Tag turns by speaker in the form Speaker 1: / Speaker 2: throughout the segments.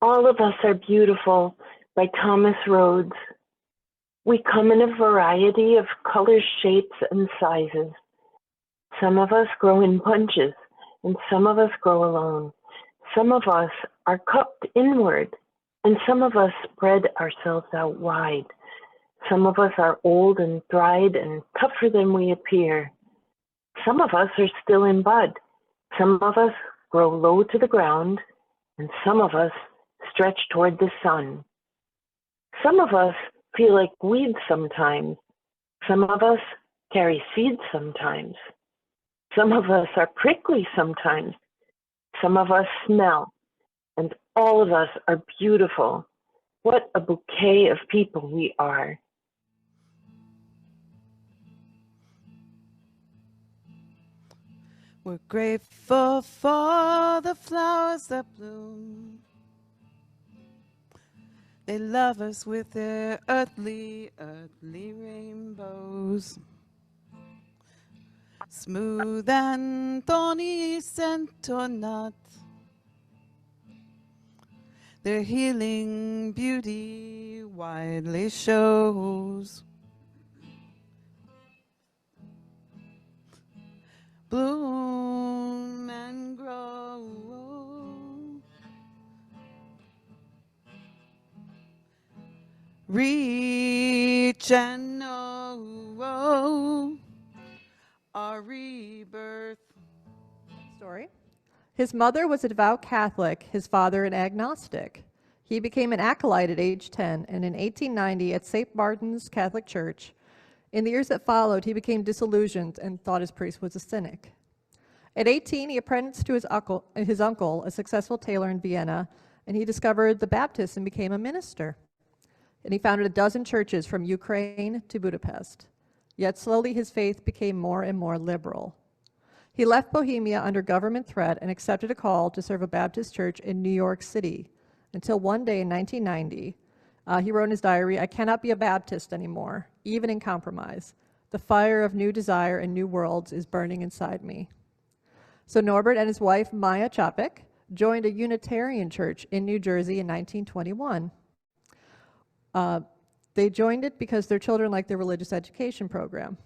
Speaker 1: All of us are beautiful by Thomas Rhodes. We come in a variety of colors, shapes, and sizes. Some of us grow in bunches, and some of us grow alone. Some of us are cupped inward, and some of us spread ourselves out wide. Some of us are old and dried and tougher than we appear. Some of us are still in bud. Some of us grow low to the ground, and some of us stretch toward the sun. Some of us feel like weeds sometimes. Some of us carry seeds sometimes. Some of us are prickly sometimes. Some of us smell, and all of us are beautiful. What a bouquet of people we are.
Speaker 2: We're grateful for the flowers that bloom. They love us with their earthly rainbows. Smooth and thorny scent or not, their healing beauty widely shows. Bloom and grow, reach and know our rebirth.
Speaker 3: Story. His mother was a devout Catholic, his father an agnostic. He became an acolyte at age 10, and in 1890 at St. Martin's Catholic Church. In the years that followed, he became disillusioned and thought his priest was a cynic. At 18, he apprenticed to his uncle, a successful tailor in Vienna, and he discovered the Baptists and became a minister. And he founded a dozen churches from Ukraine to Budapest. Yet slowly his faith became more and more liberal. He left Bohemia under government threat and accepted a call to serve a Baptist church in New York City, until one day in 1990, he wrote in his diary, "I cannot be a Baptist anymore, even in compromise. The fire of new desire and new worlds is burning inside me." So Norbert and his wife, Maya Čapek, joined a Unitarian church in New Jersey in 1921. They joined it because their children liked their religious education program.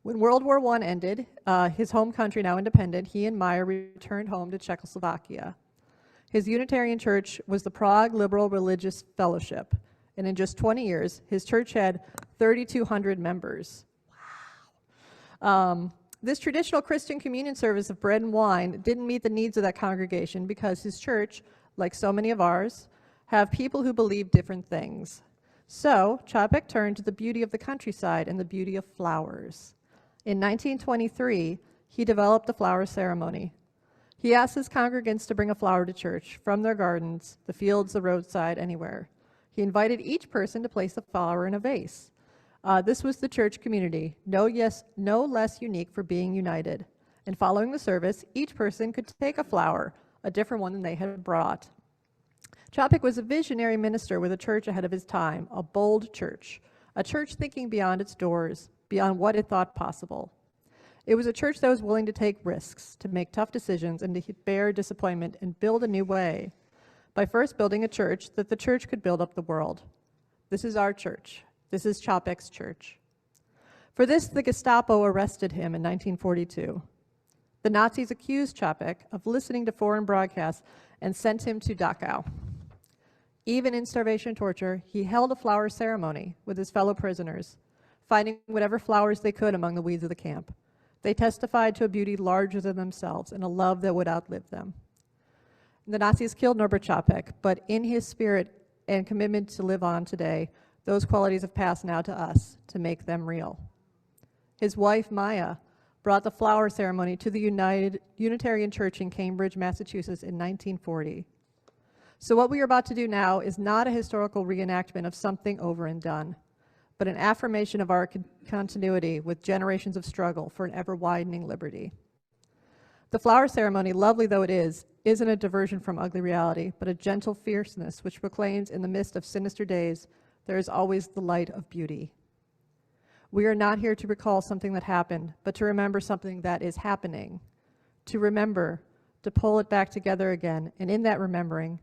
Speaker 3: When World War I ended, his home country now independent, he and Maya returned home to Czechoslovakia. His Unitarian church was the Prague Liberal Religious Fellowship, and in just 20 years, his church had 3,200 members. Wow. This traditional Christian communion service of bread and wine didn't meet the needs of that congregation because his church, like so many of ours, have people who believe different things. So Čapek turned to the beauty of the countryside and the beauty of flowers. In 1923, he developed the flower ceremony. He asked his congregants to bring a flower to church from their gardens, the fields, the roadside, anywhere. He invited each person to place the flower in a vase. This was the church community, no less unique for being united. And following the service, each person could take a flower, a different one than they had brought. Čapek was a visionary minister with a church ahead of his time, a bold church, a church thinking beyond its doors, beyond what it thought possible. It was a church that was willing to take risks, to make tough decisions, and to bear disappointment and build a new way. By first building a church, that the church could build up the world. This is our church. This is Čapek's church. For this, the Gestapo arrested him in 1942. The Nazis accused Čapek of listening to foreign broadcasts and sent him to Dachau. Even in starvation and torture, he held a flower ceremony with his fellow prisoners, finding whatever flowers they could among the weeds of the camp. They testified to a beauty larger than themselves and a love that would outlive them. The Nazis killed Norbert Čapek, but in his spirit and commitment to live on today, those qualities have passed now to us to make them real. His wife, Maya, brought the flower ceremony to the Unitarian Church in Cambridge, Massachusetts in 1940. So what we are about to do now is not a historical reenactment of something over and done, but an affirmation of our continuity with generations of struggle for an ever-widening liberty. The flower ceremony, lovely though it is, isn't a diversion from ugly reality, but a gentle fierceness which proclaims in the midst of sinister days, there is always the light of beauty. We are not here to recall something that happened, but to remember something that is happening. To remember, to pull it back together again, and in that remembering,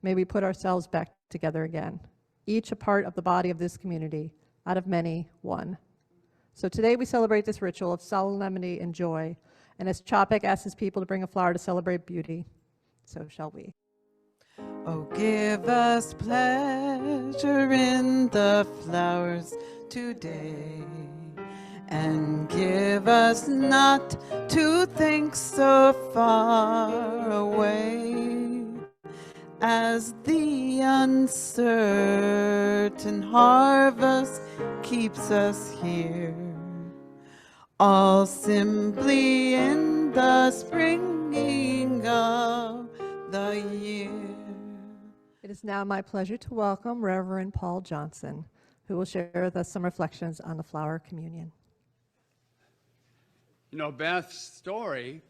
Speaker 3: may we put ourselves back together again, each a part of the body of this community, out of many, one. So today we celebrate this ritual of solemnity and joy, and as Chopik asks his people to bring a flower to celebrate beauty, so shall we.
Speaker 2: Oh, give us pleasure in the flowers today, and give us not to think so far away, as the uncertain harvest keeps us here, all simply in the springing of the year.
Speaker 3: It is now my pleasure to welcome Reverend Paul Johnson, who will share with us some reflections on the flower communion.
Speaker 4: You know, Beth's story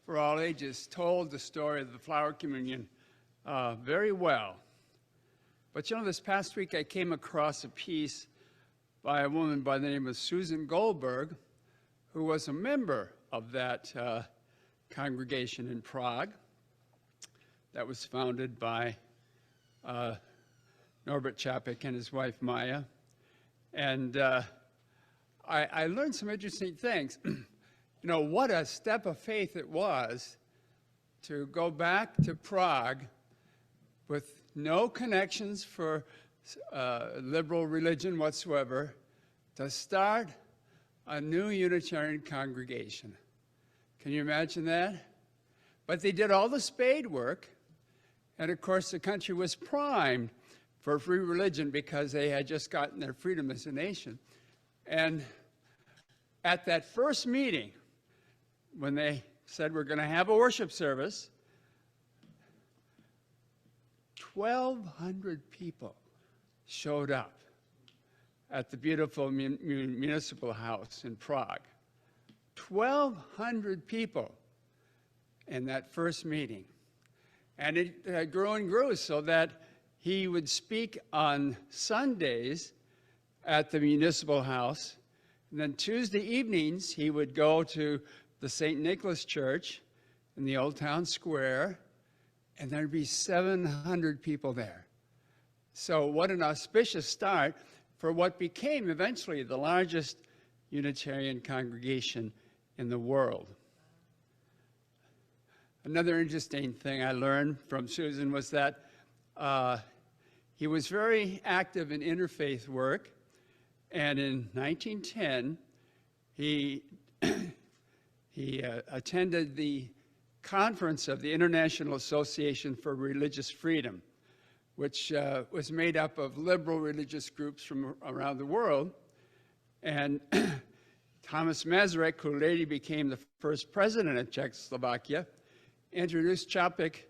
Speaker 4: for all ages told the story of the flower communion very well. But you know, this past week I came across a piece by a woman by the name of Susan Goldberg, who was a member of that congregation in Prague that was founded by Norbert Chapik and his wife Maya. And I learned some interesting things. You know, what a step of faith it was to go back to Prague with no connections for liberal religion whatsoever, to start a new Unitarian congregation. Can you imagine that? But they did all the spade work, and of course the country was primed for free religion because they had just gotten their freedom as a nation. And at that first meeting, when they said we're going to have a worship service, 1,200 people showed up at the beautiful municipal house in Prague. 1,200 people in that first meeting. And it grew and grew so that he would speak on Sundays at the municipal house. And then Tuesday evenings, he would go to the St. Nicholas Church in the Old Town Square, and there'd be 700 people there. So what an auspicious start for what became eventually the largest Unitarian congregation in the world. Another interesting thing I learned from Susan was that he was very active in interfaith work, and in 1910, he attended the conference of the International Association for Religious Freedom, which was made up of liberal religious groups from around the world. And Thomas Masaryk, who later became the first president of Czechoslovakia, introduced Chapik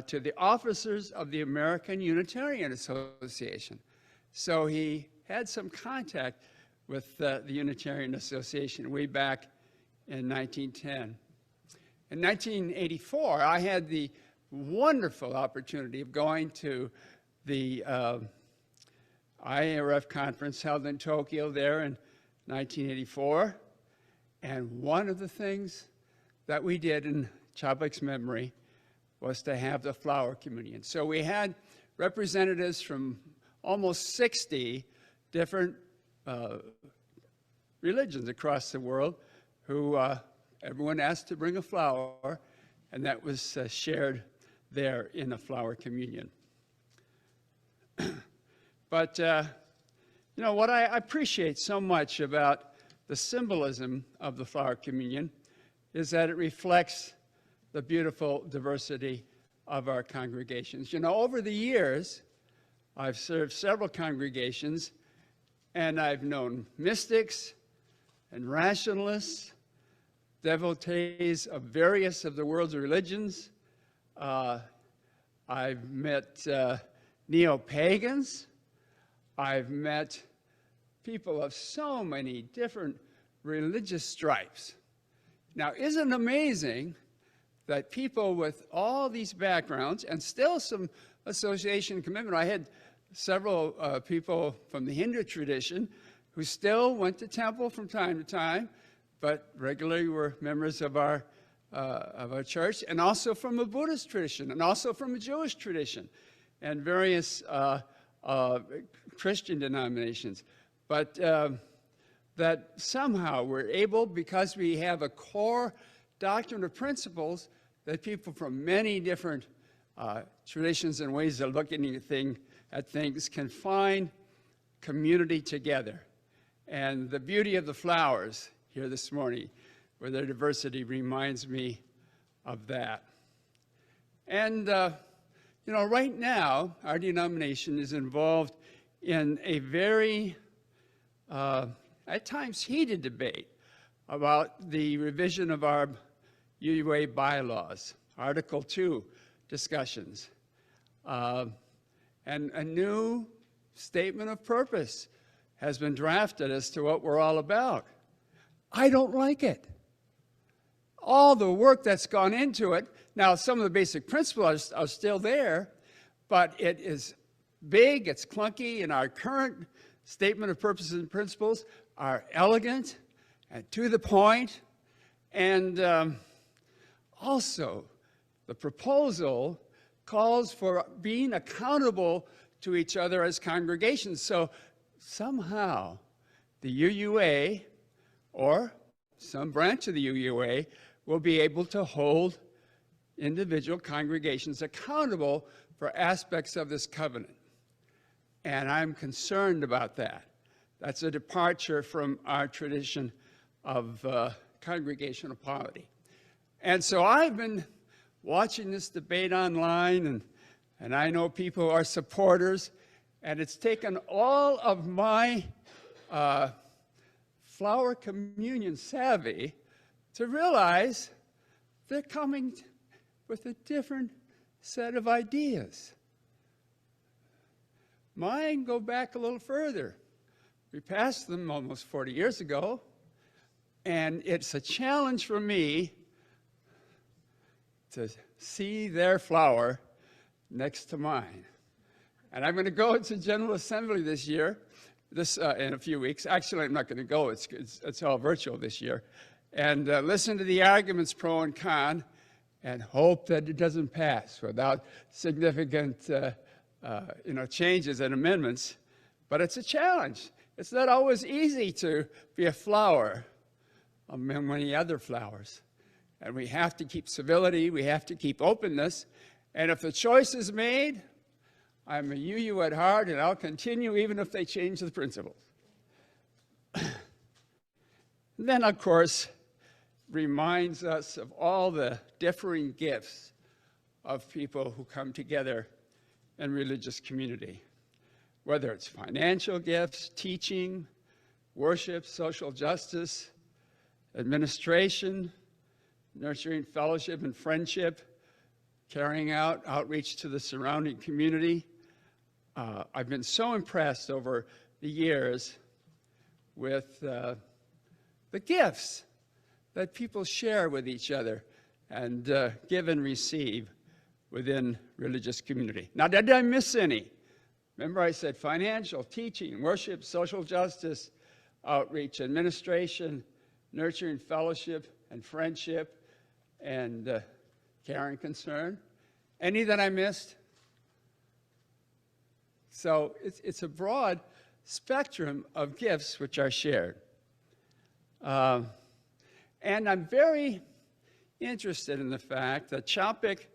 Speaker 4: to the officers of the American Unitarian Association. So he had some contact with the Unitarian Association way back in 1910. In 1984, I had the wonderful opportunity of going to the IARF conference held in Tokyo there in 1984. And one of the things that we did in Chapik's memory was to have the flower communion. So we had representatives from almost 60 different religions across the world who everyone asked to bring a flower, and that was shared there in a flower communion. But, you know, what I appreciate so much about the symbolism of the flower communion is that it reflects the beautiful diversity of our congregations. You know, over the years, I've served several congregations, and I've known mystics and rationalists, devotees of various of the world's religions. I've met neo-pagans. I've met people of so many different religious stripes. Now, isn't it amazing that people with all these backgrounds and still some association commitment? I had several people from the Hindu tradition who still went to temple from time to time, but regularly were members of our church, and also from a Buddhist tradition, and also from a Jewish tradition. and various Christian denominations. But that somehow we're able, because we have a core doctrine of principles, that people from many different traditions and ways of looking at things can find community together. And the beauty of the flowers here this morning, with their diversity, reminds me of that. And, you know, right now, our denomination is involved in a very, at times, heated debate about the revision of our UUA bylaws, Article 2 discussions, and a new statement of purpose has been drafted as to what we're all about. I don't like it. All the work that's gone into it, now some of the basic principles are still there, but it is big, it's clunky, and our current statement of purposes and principles are elegant and to the point, and also the proposal calls for being accountable to each other as congregations. So somehow the UUA or some branch of the UUA will be able to hold individual congregations accountable for aspects of this covenant. And I'm concerned about that. That's a departure from our tradition of congregational polity. And so I've been watching this debate online, and I know people who are supporters, and it's taken all of my flower communion savvy to realize they're coming with a different set of ideas. Mine go back a little further. We passed them almost 40 years ago, and it's a challenge for me to see their flower next to mine. And I'm going to go to General Assembly this year, in a few weeks. Actually, I'm not going to go. It's all virtual this year. And listen to the arguments pro and con, and hope that it doesn't pass without significant changes and amendments. But it's a challenge. It's not always easy to be a flower among many other flowers. And we have to keep civility, we have to keep openness. And if the choice is made, I'm a UU at heart, and I'll continue even if they change the principles. Then, of course, reminds us of all the differing gifts of people who come together in religious community, whether it's financial gifts, teaching, worship, social justice, administration, nurturing fellowship and friendship, carrying out outreach to the surrounding community. I've been so impressed over the years with the gifts that people share with each other and give and receive within religious community. Now, did I miss any? Remember I said financial, teaching, worship, social justice, outreach, administration, nurturing fellowship and friendship, and care and concern. Any that I missed? So it's a broad spectrum of gifts which are shared. And I'm very interested in the fact that Chapik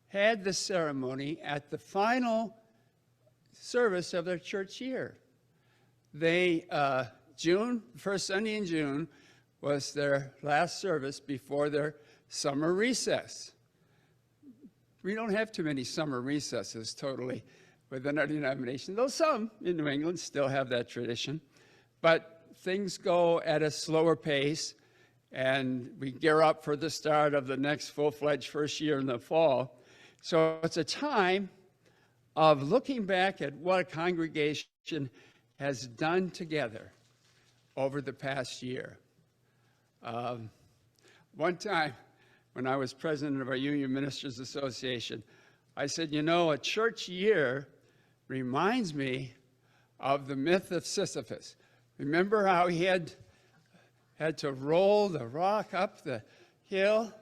Speaker 4: had the ceremony at the final service of their church year. They, first Sunday in June was their last service before their summer recess. We don't have too many summer recesses totally within our denomination, though some in New England still have that tradition. But things go at a slower pace, and we gear up for the start of the next full-fledged first year in the fall. So it's a time of looking back at what a congregation has done together over the past year. One time, when I was president of our Union Ministers Association, I said, you know, a church year reminds me of the myth of Sisyphus. Remember how he had to roll the rock up the hill,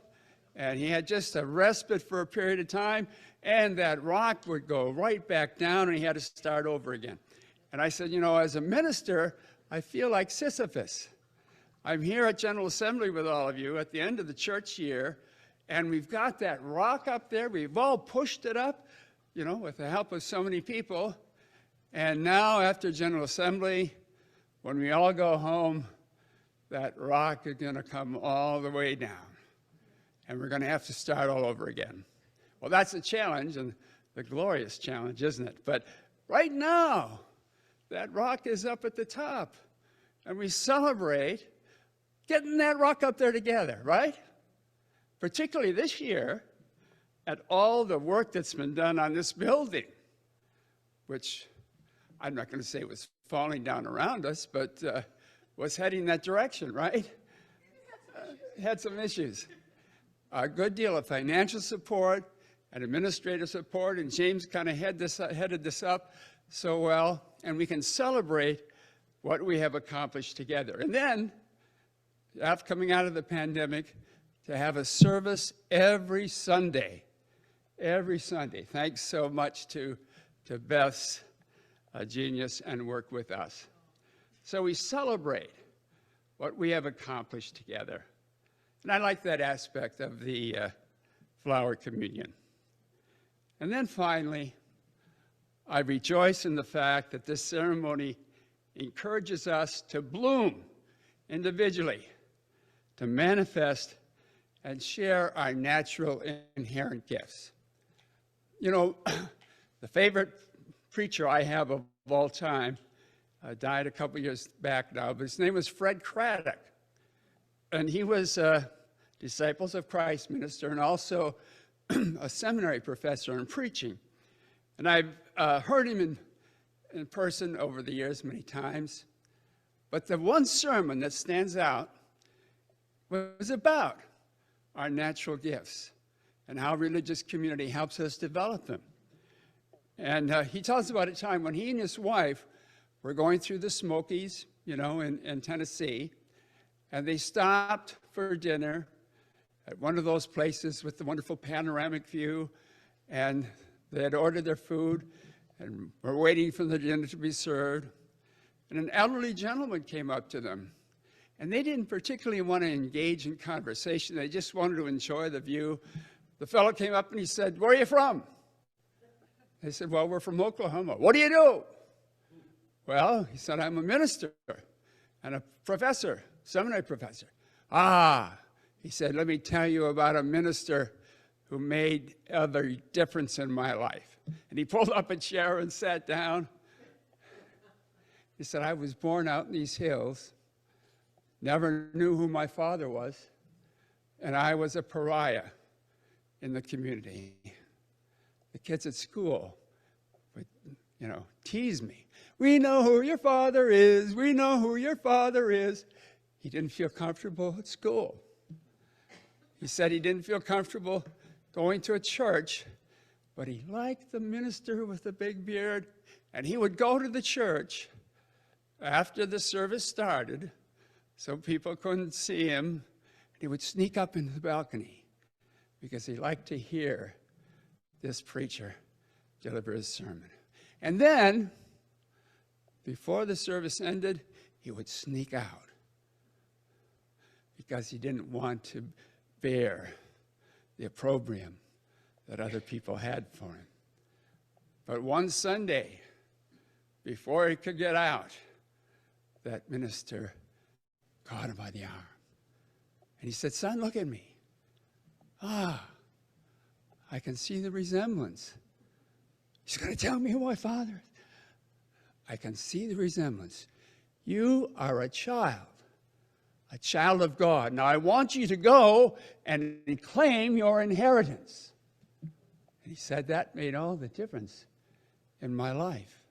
Speaker 4: and he had just a respite for a period of time, and that rock would go right back down, and he had to start over again. And I said, you know, as a minister, I feel like Sisyphus. I'm here at General Assembly with all of you at the end of the church year, and we've got that rock up there. We've all pushed it up, you know, with the help of so many people. And now, after General Assembly, when we all go home, that rock is going to come all the way down. And we're going to have to start all over again. Well, that's a challenge, and the glorious challenge, isn't it? But right now, that rock is up at the top. And we celebrate getting that rock up there together, right? Particularly this year, at all the work that's been done on this building, which I'm not going to say was falling down around us, but was heading that direction, right? Had some issues. A good deal of financial support and administrative support, and James kind of headed this up so well, and we can celebrate what we have accomplished together. And then, after coming out of the pandemic, to have a service every Sunday. Every Sunday. Thanks so much to Beth's genius and work with us. So we celebrate what we have accomplished together. And I like that aspect of the flower communion. And then finally, I rejoice in the fact that this ceremony encourages us to bloom individually, to manifest and share our natural inherent gifts. You know, the favorite preacher I have of all time died a couple years back now, but his name was Fred Craddock. And he was a Disciples of Christ minister and also a seminary professor in preaching. And I've heard him in person over the years many times. But the one sermon that stands out was about our natural gifts and how religious community helps us develop them. And he tells about a time when he and his wife were going through the Smokies, you know, in Tennessee, and they stopped for dinner at one of those places with the wonderful panoramic view, and they had ordered their food and were waiting for the dinner to be served. And an elderly gentleman came up to them, and they didn't particularly want to engage in conversation. They just wanted to enjoy the view. The fellow came up and he said, "Where are you from?" They said, "Well, we're from Oklahoma." "What do you do?" "Well," he said, "I'm a minister and a professor, seminary professor." "Ah," he said, "let me tell you about a minister who made every difference in my life." And he pulled up a chair and sat down. He said, "I was born out in these hills, never knew who my father was, and I was a pariah in the community. The kids at school would, you know, tease me. 'We know who your father is. We know who your father is.'" He didn't feel comfortable at school. He said he didn't feel comfortable going to a church, but he liked the minister with the big beard, and he would go to the church after the service started so people couldn't see him. He would sneak up into the balcony because he liked to hear this preacher deliver his sermon. And then, before the service ended, he would sneak out because he didn't want to bear the opprobrium that other people had for him. But one Sunday, before he could get out, that minister caught him by the arm. And he said, "Son, look at me. Ah, I can see the resemblance." He's going to tell me who my father is. "I can see the resemblance. You are a child of God. Now I want you to go and claim your inheritance." And he said that made all the difference in my life.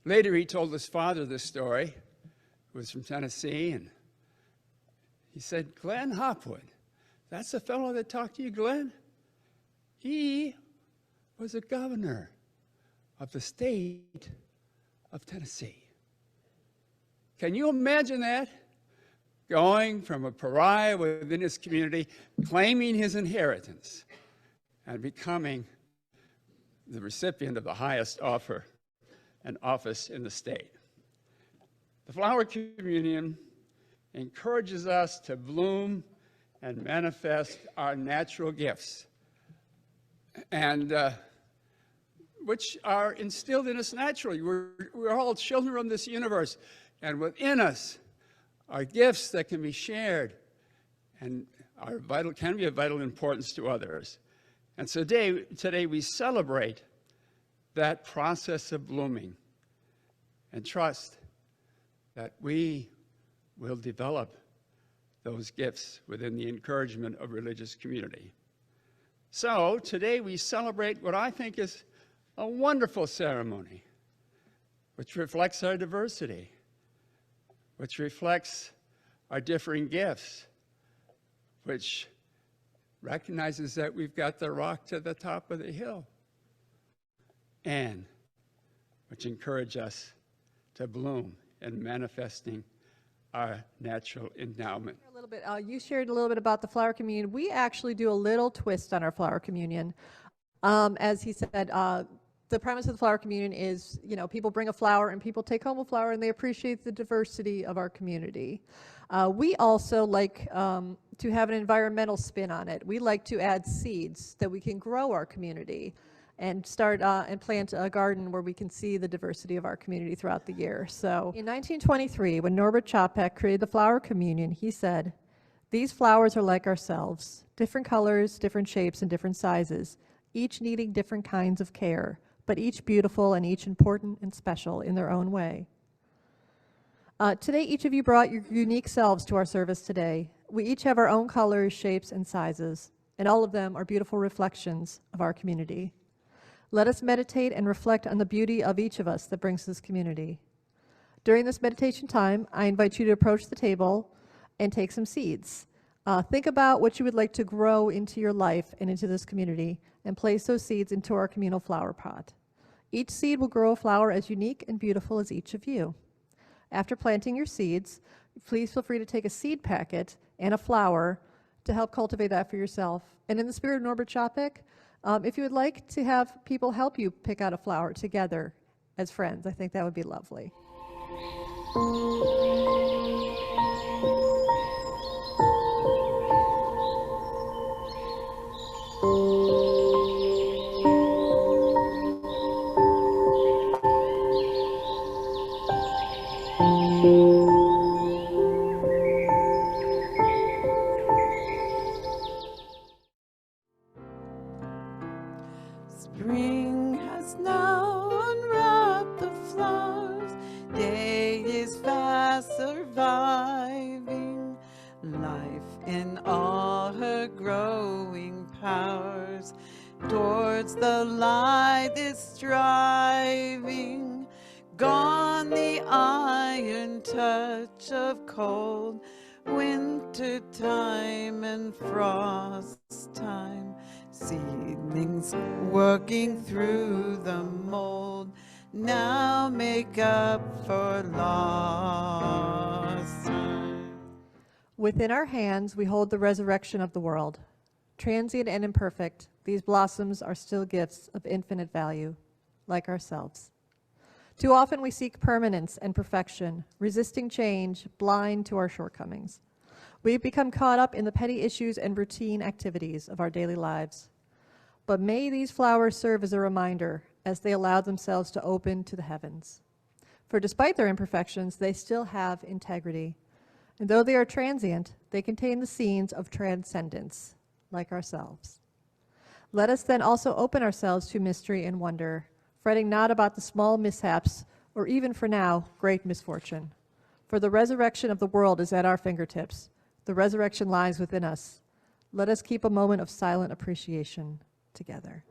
Speaker 4: Later he told his father this story, who was from Tennessee, and he said, "Glenn Hopwood, that's the fellow that talked to you, Glenn? He was a governor of the state of Tennessee." Can you imagine that? Going from a pariah within his community, claiming his inheritance, and becoming the recipient of the highest offer and office in the state. The Flower Communion encourages us to bloom and manifest our natural gifts, and which are instilled in us naturally. We're all children of this universe, and within us are gifts that can be shared and can be of vital importance to others. And so today we celebrate that process of blooming and trust that we will develop those gifts within the encouragement of religious community. So today we celebrate what I think is a wonderful ceremony, which reflects our diversity, which reflects our differing gifts, which recognizes that we've got the rock to the top of the hill, and which encourage us to bloom in manifesting our natural endowment.
Speaker 3: A little bit, you shared a little bit about the Flower Communion. We actually do a little twist on our Flower Communion. As he said, the premise of the Flower Communion is, people bring a flower and people take home a flower and they appreciate the diversity of our community. We also like to have an environmental spin on it. We like to add seeds that we can grow our community and start and plant a garden where we can see the diversity of our community throughout the year. So in 1923, when Norbert Chapek created the Flower Communion, he said, "These flowers are like ourselves, different colors, different shapes, and different sizes, each needing different kinds of care, but each beautiful and each important and special in their own way." Today, each of you brought your unique selves to our service today. We each have our own colors, shapes, and sizes, and all of them are beautiful reflections of our community. Let us meditate and reflect on the beauty of each of us that brings this community. During this meditation time, I invite you to approach the table and take some seeds. Think about what you would like to grow into your life and into this community, and place those seeds into our communal flower pot. Each seed will grow a flower as unique and beautiful as each of you. After planting your seeds, please feel free to take a seed packet and a flower to help cultivate that for yourself. And in the spirit of Norbert Chapek, if you would like to have people help you pick out a flower together as friends, I think that would be lovely.
Speaker 2: Spring has now unwrapped the flowers. Day is fast surviving. Life in all her growing powers towards the light is striving. Gone the iron touch of cold, winter time and frost time. Seedlings working through the mold now make up for lost time.
Speaker 3: Within our hands, we hold the resurrection of the world. Transient and imperfect, these blossoms are still gifts of infinite value, like ourselves. Too often we seek permanence and perfection, resisting change, blind to our shortcomings. We've become caught up in the petty issues and routine activities of our daily lives. But may these flowers serve as a reminder as they allow themselves to open to the heavens. For despite their imperfections, they still have integrity. And though they are transient, they contain the scenes of transcendence, like ourselves. Let us then also open ourselves to mystery and wonder, fretting not about the small mishaps, or even for now, great misfortune. For the resurrection of the world is at our fingertips. The resurrection lies within us. Let us keep a moment of silent appreciation together.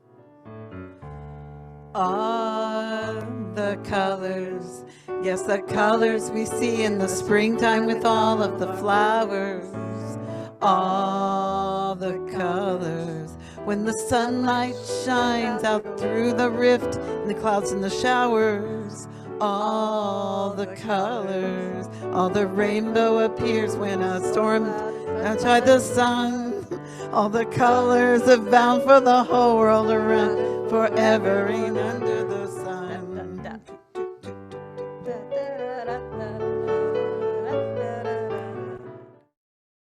Speaker 2: All the colors, yes, the colors we see in the springtime with all of the flowers. All the colors when the sunlight shines out through the rift in the clouds and the showers. All the colors, all the rainbow appears when a storm outside the sun. All the colors are bound for the whole world around. forever and under the sun.